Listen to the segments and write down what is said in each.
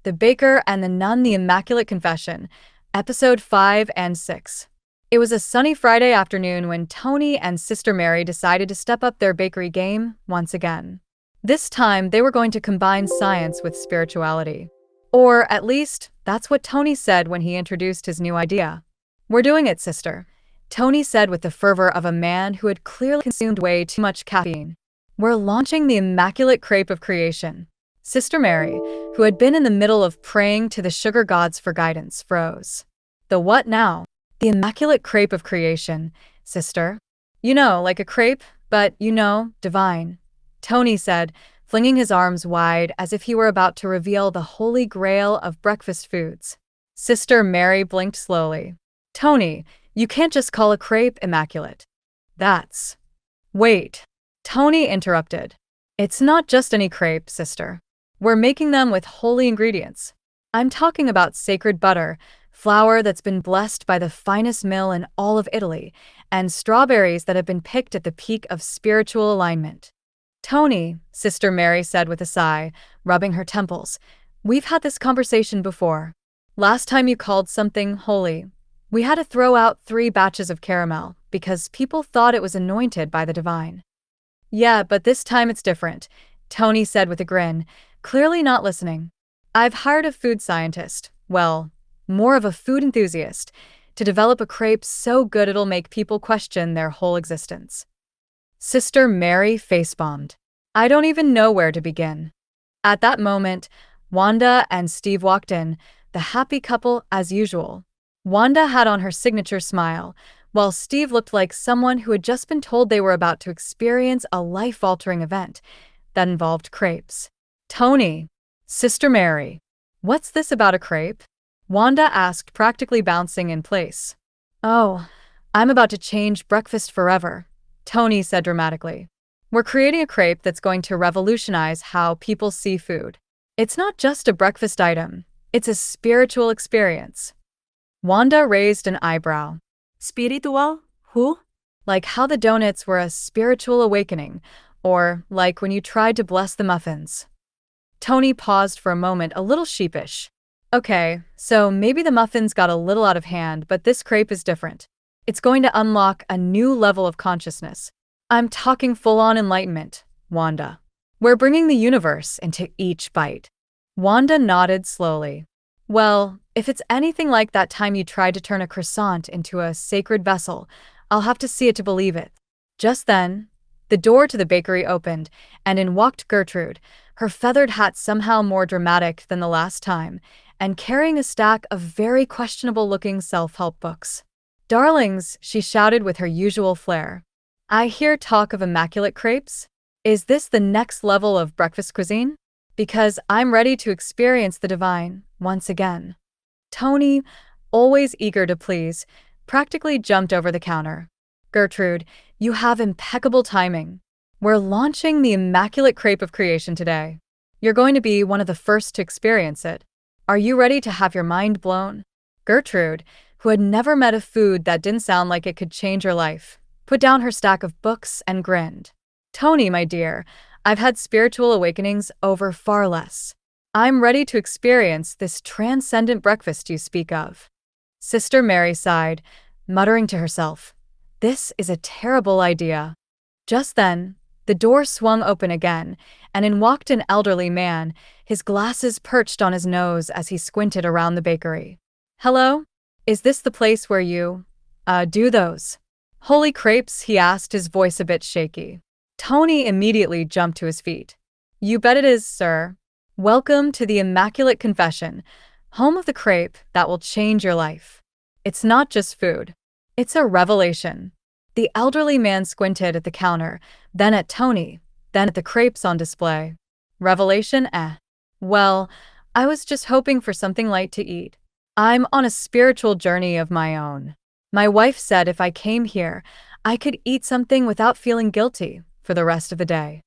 The Baker and the Nun, the Immaculate Confession, Episode 5 and 6. It was a sunny Friday afternoon when Tony and Sister Mary decided to step up their bakery game once again. This time, they were going to combine science with spirituality. Or, at least, that's what Tony said when he introduced his new idea. "We're doing it, sister," Tony said with the fervor of a man who had clearly consumed way too much caffeine. "We're launching the Immaculate Crêpe of Creation." Sister Mary, who had been in the middle of praying to the sugar gods for guidance, froze. "The what now?" "The Immaculate Crêpe of Creation, sister. You know, like a crepe, but, divine," Tony said, flinging his arms wide as if he were about to reveal the holy grail of breakfast foods. Sister Mary blinked slowly. "Tony, you can't just call a crepe immaculate. That's—" "Wait," Tony interrupted. "It's not just any crepe, sister. We're making them with holy ingredients. I'm talking about sacred butter, flour that's been blessed by the finest mill in all of Italy, and strawberries that have been picked at the peak of spiritual alignment." "Tony," Sister Mary said with a sigh, rubbing her temples, "we've had this conversation before. Last time you called something holy, we had to throw out 3 batches of caramel because people thought it was anointed by the divine." "Yeah, but this time it's different," Tony said with a grin, clearly not listening. "I've hired a food scientist, well, more of a food enthusiast, to develop a crepe so good it'll make people question their whole existence." Sister Mary face-bombed. "I don't even know where to begin." At that moment, Wanda and Steve walked in, the happy couple as usual. Wanda had on her signature smile, while Steve looked like someone who had just been told they were about to experience a life-altering event that involved crepes. "Tony, Sister Mary, what's this about a crepe?" Wanda asked, practically bouncing in place. "Oh, I'm about to change breakfast forever," Tony said dramatically. "We're creating a crepe that's going to revolutionize how people see food. It's not just a breakfast item, it's a spiritual experience." Wanda raised an eyebrow. "Spiritual? Who?" "Like how the donuts were a spiritual awakening, or like when you tried to bless the muffins." Tony paused for a moment, a little sheepish. "Okay, so maybe the muffins got a little out of hand, but this crepe is different. It's going to unlock a new level of consciousness. I'm talking full-on enlightenment, Wanda. We're bringing the universe into each bite." Wanda nodded slowly. "Well, if it's anything like that time you tried to turn a croissant into a sacred vessel, I'll have to see it to believe it." Just then, the door to the bakery opened, and in walked Gertrude, her feathered hat somehow more dramatic than the last time, and carrying a stack of very questionable-looking self-help books. "Darlings," she shouted with her usual flair, "I hear talk of immaculate crepes. Is this the next level of breakfast cuisine? Because I'm ready to experience the divine once again." Tony, always eager to please, practically jumped over the counter. "Gertrude, you have impeccable timing. We're launching the Immaculate Crêpe of Creation today. You're going to be one of the first to experience it. Are you ready to have your mind blown?" Gertrude, who had never met a food that didn't sound like it could change her life, put down her stack of books and grinned. "Tony, my dear, I've had spiritual awakenings over far less. I'm ready to experience this transcendent breakfast you speak of." Sister Mary sighed, muttering to herself, "This is a terrible idea." Just then, the door swung open again, and in walked an elderly man, his glasses perched on his nose as he squinted around the bakery. "Hello? Is this the place where you, do those holy crepes?" he asked, his voice a bit shaky. Tony immediately jumped to his feet. "You bet it is, sir. Welcome to the Immaculate Confession, home of the crepe that will change your life. It's not just food. It's a revelation." The elderly man squinted at the counter, then at Tony, then at the crepes on display. "Revelation, eh? Well, I was just hoping for something light to eat. I'm on a spiritual journey of my own. My wife said if I came here, I could eat something without feeling guilty for the rest of the day."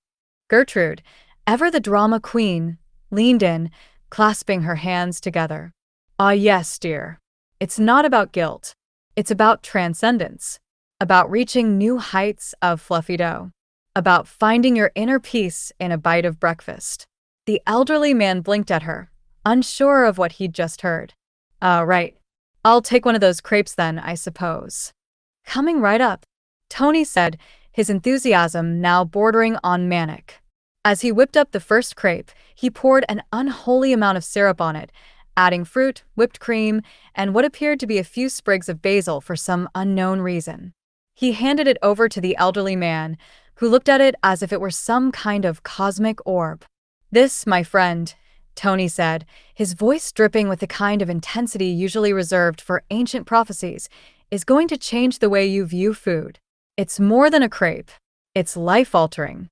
Gertrude, ever the drama queen, leaned in, clasping her hands together. "Ah, yes, dear. It's not about guilt. It's about transcendence. About reaching new heights of fluffy dough. About finding your inner peace in a bite of breakfast." The elderly man blinked at her, unsure of what he'd just heard. Right. I'll take one of those crepes then, I suppose. Coming right up, Tony said, his enthusiasm now bordering on manic. As he whipped up the first crepe, he poured an unholy amount of syrup on it, adding fruit, whipped cream, and what appeared to be a few sprigs of basil for some unknown reason. He handed it over to the elderly man, who looked at it as if it were some kind of cosmic orb. "This, my friend," Tony said, his voice dripping with the kind of intensity usually reserved for ancient prophecies, "is going to change the way you view food. It's more than a crepe. It's life-altering."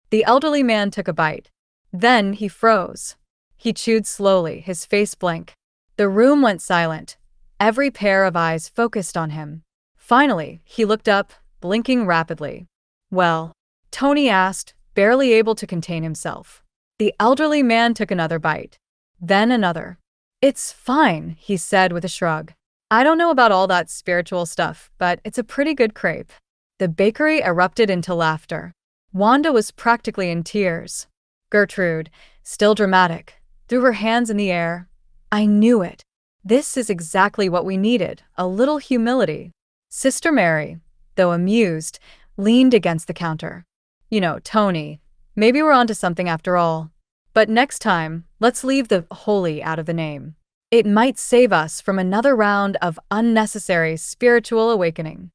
The elderly man took a bite. Then he froze. He chewed slowly, his face blank. The room went silent, every pair of eyes focused on him. Finally, he looked up, blinking rapidly. "Well?" Tony asked, barely able to contain himself. The elderly man took another bite. Then another. "It's fine," he said with a shrug. "I don't know about all that spiritual stuff, but it's a pretty good crepe." The bakery erupted into laughter. Wanda was practically in tears. Gertrude, still dramatic, threw her hands in the air. "I knew it. This is exactly what we needed, a little humility." Sister Mary, though amused, leaned against the counter. "You know, Tony, maybe we're onto something after all. But next time, let's leave the holy out of the name. It might save us from another round of unnecessary spiritual awakening."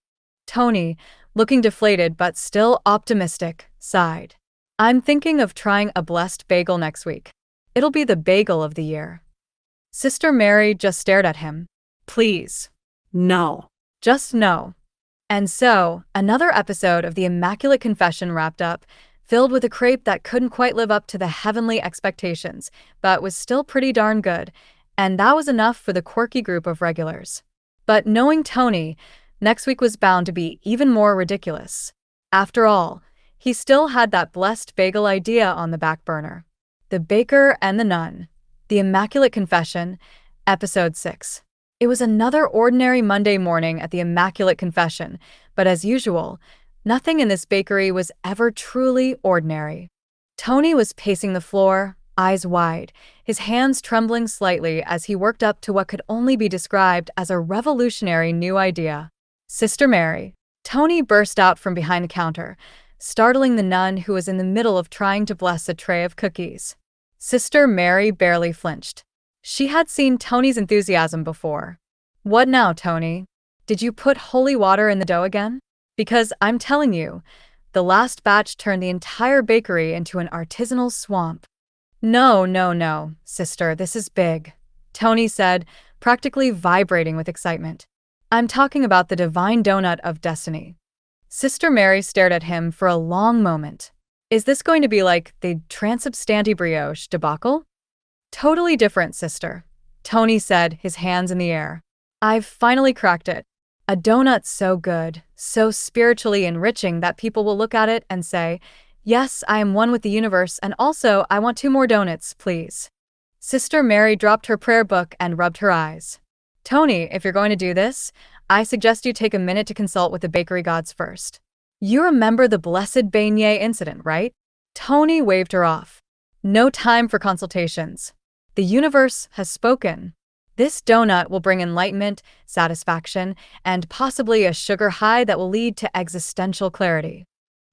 Tony, looking deflated but still optimistic, sighed. "I'm thinking of trying a blessed bagel next week. It'll be the bagel of the year." Sister Mary just stared at him. "Please." No. Just no. And so, another episode of the Immaculate Confession wrapped up, filled with a crepe that couldn't quite live up to the heavenly expectations, but was still pretty darn good, and that was enough for the quirky group of regulars. But knowing Tony, next week was bound to be even more ridiculous. After all, he still had that blessed bagel idea on the back burner. The Baker and the Nun. The Immaculate Confession, Episode 6. It was another ordinary Monday morning at the Immaculate Confession, but as usual, nothing in this bakery was ever truly ordinary. Tony was pacing the floor, eyes wide, his hands trembling slightly as he worked up to what could only be described as a revolutionary new idea. "Sister Mary." Tony burst out from behind the counter, startling the nun who was in the middle of trying to bless a tray of cookies. Sister Mary barely flinched. She had seen Tony's enthusiasm before. "What now, Tony? Did you put holy water in the dough again? Because I'm telling you, the last batch turned the entire bakery into an artisanal swamp." No, no, no, sister, this is big," Tony said, practically vibrating with excitement. "I'm talking about the divine donut of destiny." Sister Mary stared at him for a long moment. "Is this going to be like the transubstanti brioche debacle?" "Totally different, sister," Tony said, his hands in the air. "I've finally cracked it. A donut so good, so spiritually enriching that people will look at it and say, 'Yes, I am one with the universe, and also I want 2 more donuts, please.'" Sister Mary dropped her prayer book and rubbed her eyes. "Tony, if you're going to do this, I suggest you take a minute to consult with the bakery gods first. You remember the blessed beignet incident, right?" Tony waved her off. "No time for consultations. The universe has spoken. This donut will bring enlightenment, satisfaction, and possibly a sugar high that will lead to existential clarity."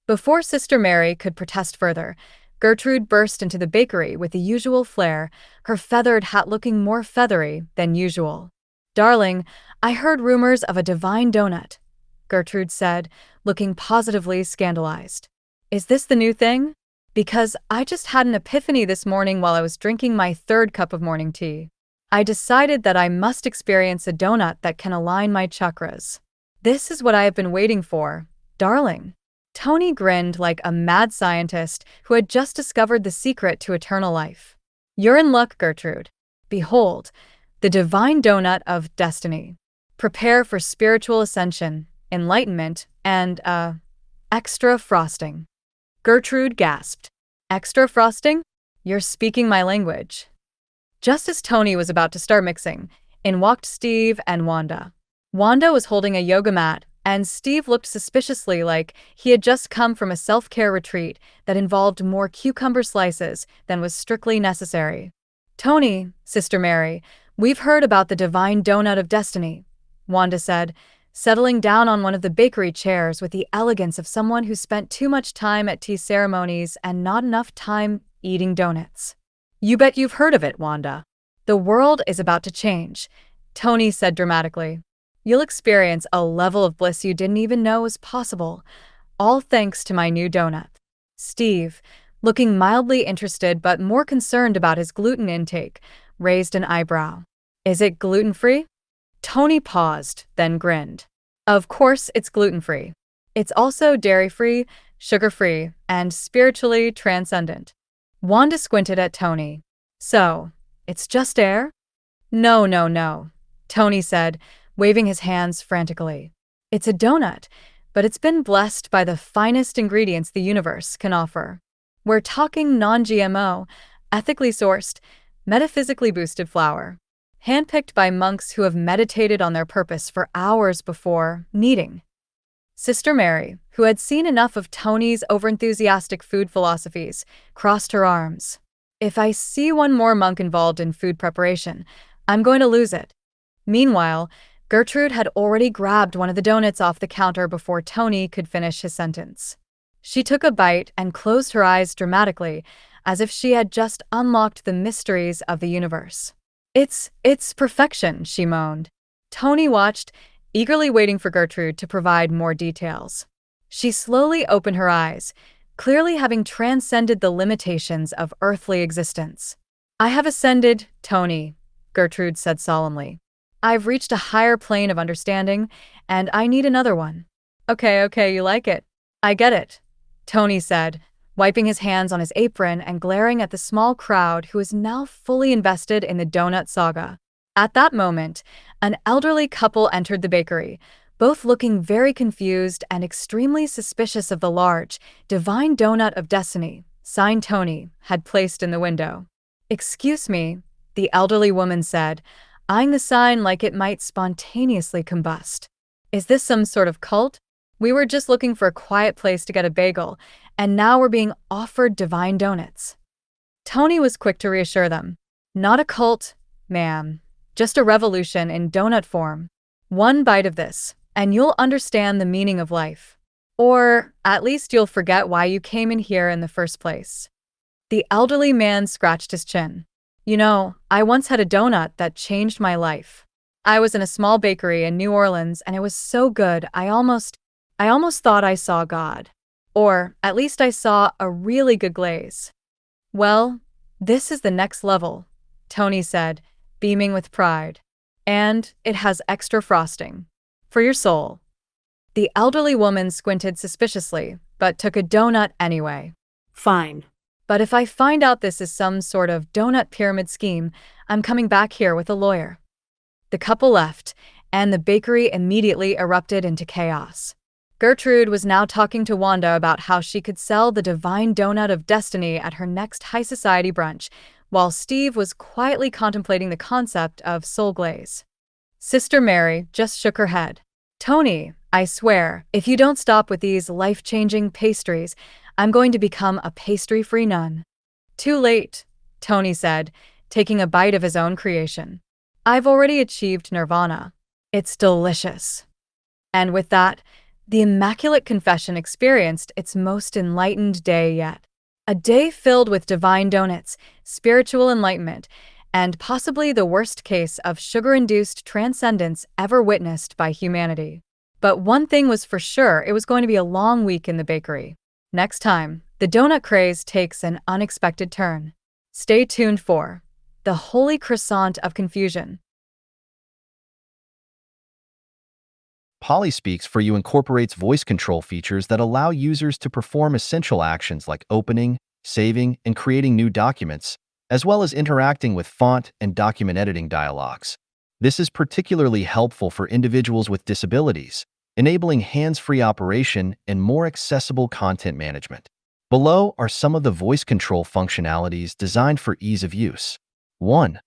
Before Sister Mary could protest further, Gertrude burst into the bakery with the usual flair, her feathered hat looking more feathery than usual. "Darling, I heard rumors of a divine donut," Gertrude said, looking positively scandalized. "Is this the new thing? Because I just had an epiphany this morning while I was drinking my 3rd cup of morning tea. I decided that I must experience a donut that can align my chakras. This is what I have been waiting for, darling." Tony grinned like a mad scientist who had just discovered the secret to eternal life. "You're in luck, Gertrude. Behold, the divine donut of destiny. Prepare for spiritual ascension, enlightenment, and, extra frosting." Gertrude gasped. "Extra frosting? You're speaking my language." Just as Tony was about to start mixing, in walked Steve and Wanda. Wanda was holding a yoga mat, and Steve looked suspiciously like he had just come from a self-care retreat that involved more cucumber slices than was strictly necessary. Tony, Sister Mary, we've heard about the divine donut of destiny, Wanda said, settling down on one of the bakery chairs with the elegance of someone who spent too much time at tea ceremonies and not enough time eating donuts. You bet you've heard of it, Wanda. The world is about to change, Tony said dramatically. You'll experience a level of bliss you didn't even know was possible, all thanks to my new donut. Steve, looking mildly interested but more concerned about his gluten intake, raised an eyebrow. Is it gluten-free? Tony paused, then grinned. Of course it's gluten-free. It's also dairy-free, sugar-free, and spiritually transcendent. Wanda squinted at Tony. So, it's just air? No, no, no, Tony said, waving his hands frantically. It's a donut, but it's been blessed by the finest ingredients the universe can offer. We're talking non-GMO, ethically sourced, metaphysically boosted flour, handpicked by monks who have meditated on their purpose for hours before kneading. Sister Mary, who had seen enough of Tony's overenthusiastic food philosophies, crossed her arms. If I see one more monk involved in food preparation, I'm going to lose it. Meanwhile, Gertrude had already grabbed one of the donuts off the counter before Tony could finish his sentence. She took a bite and closed her eyes dramatically, as if she had just unlocked the mysteries of the universe. It's perfection, she moaned. Tony watched, eagerly waiting for Gertrude to provide more details. She slowly opened her eyes, clearly having transcended the limitations of earthly existence. I have ascended, Tony, Gertrude said solemnly. I've reached a higher plane of understanding, and I need another one. Okay, you like it. I get it, Tony said, wiping his hands on his apron and glaring at the small crowd who was now fully invested in the donut saga. At that moment, an elderly couple entered the bakery, both looking very confused and extremely suspicious of the large, divine donut of destiny sign Tony had placed in the window. Excuse me, the elderly woman said, eyeing the sign like it might spontaneously combust. Is this some sort of cult? We were just looking for a quiet place to get a bagel, and now we're being offered divine donuts. Tony was quick to reassure them. Not a cult, ma'am. Just a revolution in donut form. One bite of this, and you'll understand the meaning of life. Or, at least you'll forget why you came in here in the first place. The elderly man scratched his chin. You know, I once had a donut that changed my life. I was in a small bakery in New Orleans, and it was so good, I almost thought I saw God. Or, at least I saw a really good glaze. Well, this is the next level, Tony said, beaming with pride. And it has extra frosting. For your soul. The elderly woman squinted suspiciously, but took a donut anyway. Fine. But if I find out this is some sort of donut pyramid scheme, I'm coming back here with a lawyer. The couple left, and the bakery immediately erupted into chaos. Gertrude was now talking to Wanda about how she could sell the divine donut of destiny at her next high society brunch, while Steve was quietly contemplating the concept of soul glaze. Sister Mary just shook her head. Tony, I swear, if you don't stop with these life-changing pastries, I'm going to become a pastry-free nun. Too late, Tony said, taking a bite of his own creation. I've already achieved nirvana. It's delicious. And with that, the Immaculate Confession experienced its most enlightened day yet. A day filled with divine donuts, spiritual enlightenment, and possibly the worst case of sugar-induced transcendence ever witnessed by humanity. But one thing was for sure, it was going to be a long week in the bakery. Next time, the donut craze takes an unexpected turn. Stay tuned for the Holy Croissant of Confusion. Polyspeaks for You incorporates voice control features that allow users to perform essential actions like opening, saving, and creating new documents, as well as interacting with font and document editing dialogues. This is particularly helpful for individuals with disabilities, enabling hands-free operation and more accessible content management. Below are some of the voice control functionalities designed for ease of use. 1.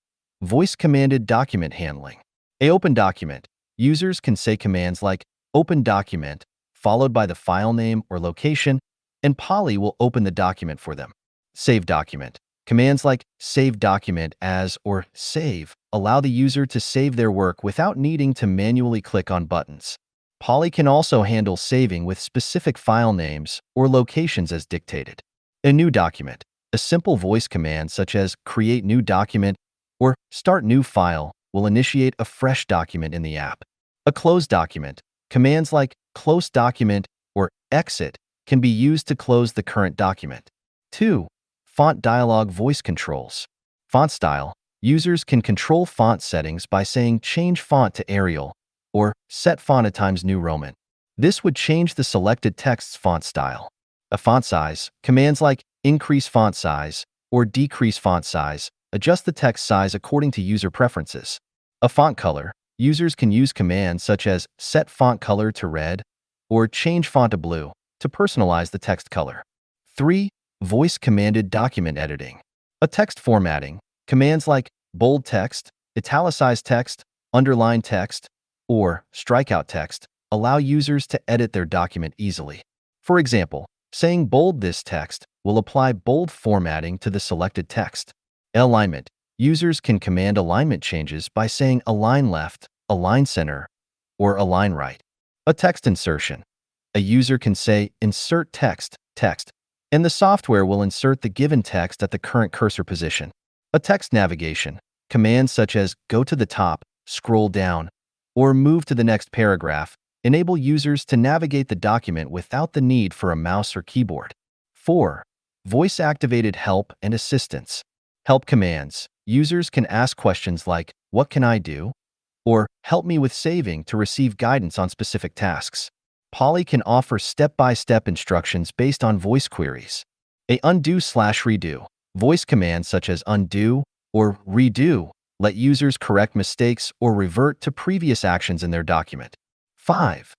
Voice-commanded document handling. Open document. Users can say commands like open document, followed by the file name or location, and Poly will open the document for them. Save document. Commands like save document as or save allow the user to save their work without needing to manually click on buttons. Poly can also handle saving with specific file names or locations as dictated. A new document. A simple voice command such as create new document or start new file will initiate a fresh document in the app. A closed document. Commands like close document or exit can be used to close the current document. 2. Font dialog voice controls. Font style. Users can control font settings by saying change font to Arial or set font at Times New Roman. This would change the selected text's font style. A font size. Commands like increase font size or decrease font size adjust the text size according to user preferences. A font color. Users can use commands such as set font color to red or change font to blue to personalize the text color. 3. Voice commanded document editing. A text formatting. Commands like bold text, italicized text, underline text, or strikeout text allow users to edit their document easily. For example, saying bold this text will apply bold formatting to the selected text. Alignment. Users can command alignment changes by saying align left, align center, or align right. A text insertion. A user can say insert text, and the software will insert the given text at the current cursor position. A text navigation. Commands such as go to the top, scroll down, or move to the next paragraph enable users to navigate the document without the need for a mouse or keyboard. 4. Voice-activated help and assistance. Help commands. Users can ask questions like, "What can I do?" or "Help me with saving" to receive guidance on specific tasks. Poly can offer step-by-step instructions based on voice queries. A undo/redo. Voice commands such as undo or redo let users correct mistakes or revert to previous actions in their document. 5.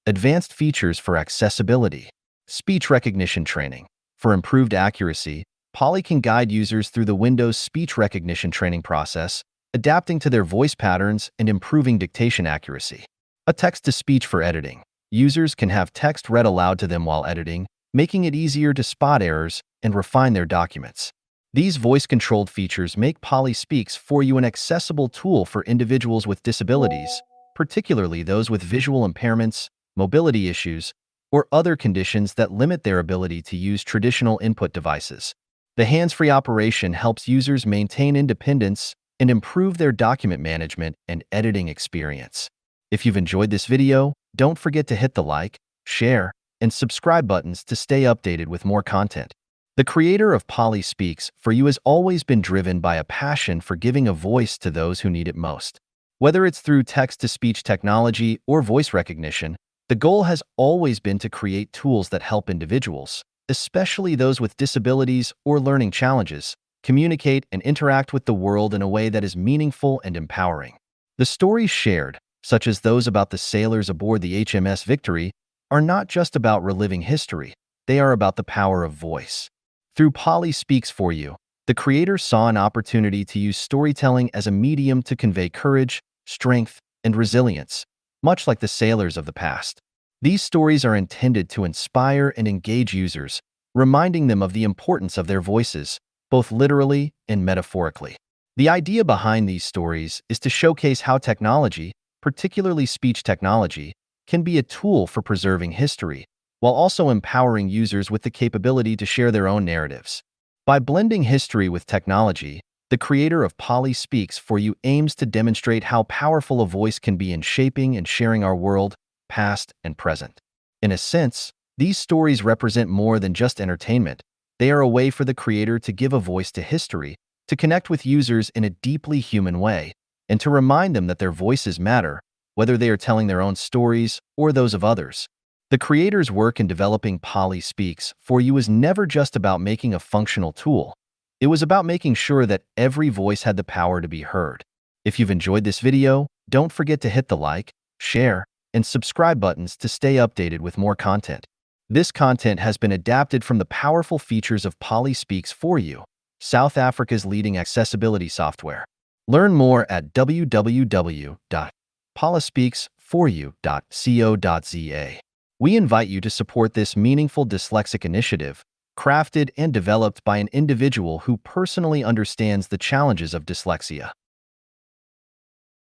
Advanced features for accessibility. Speech recognition training. For improved accuracy, Poly can guide users through the Windows speech recognition training process, adapting to their voice patterns and improving dictation accuracy. A text-to-speech for editing. Users can have text read aloud to them while editing, making it easier to spot errors and refine their documents. These voice-controlled features make Poly Speaks for You an accessible tool for individuals with disabilities, particularly those with visual impairments, mobility issues, or other conditions that limit their ability to use traditional input devices. The hands-free operation helps users maintain independence and improve their document management and editing experience. If you've enjoyed this video, don't forget to hit the like, share, and subscribe buttons to stay updated with more content. The creator of Poly Speaks for You has always been driven by a passion for giving a voice to those who need it most. Whether it's through text-to-speech technology or voice recognition, the goal has always been to create tools that help individuals, especially those with disabilities or learning challenges, communicate and interact with the world in a way that is meaningful and empowering. The stories shared, such as those about the sailors aboard the HMS Victory, are not just about reliving history, they are about the power of voice. Through Poly Speaks for You, the creator saw an opportunity to use storytelling as a medium to convey courage, strength, and resilience, much like the sailors of the past. These stories are intended to inspire and engage users, reminding them of the importance of their voices, both literally and metaphorically. The idea behind these stories is to showcase how technology, particularly speech technology, can be a tool for preserving history, while also empowering users with the capability to share their own narratives. By blending history with technology, the creator of Poly Speaks for You aims to demonstrate how powerful a voice can be in shaping and sharing our world, past and present. In a sense, these stories represent more than just entertainment. They are a way for the creator to give a voice to history, to connect with users in a deeply human way, and to remind them that their voices matter, whether they are telling their own stories or those of others. The creator's work in developing Poly Speaks for You is never just about making a functional tool. It was about making sure that every voice had the power to be heard. If you've enjoyed this video, don't forget to hit the like, share, and subscribe buttons to stay updated with more content. This content has been adapted from the powerful features of Poly Speaks for You, South Africa's leading accessibility software. Learn more at www.polyspeaksforyou.co.za. We invite you to support this meaningful dyslexic initiative crafted and developed by an individual who personally understands the challenges of dyslexia.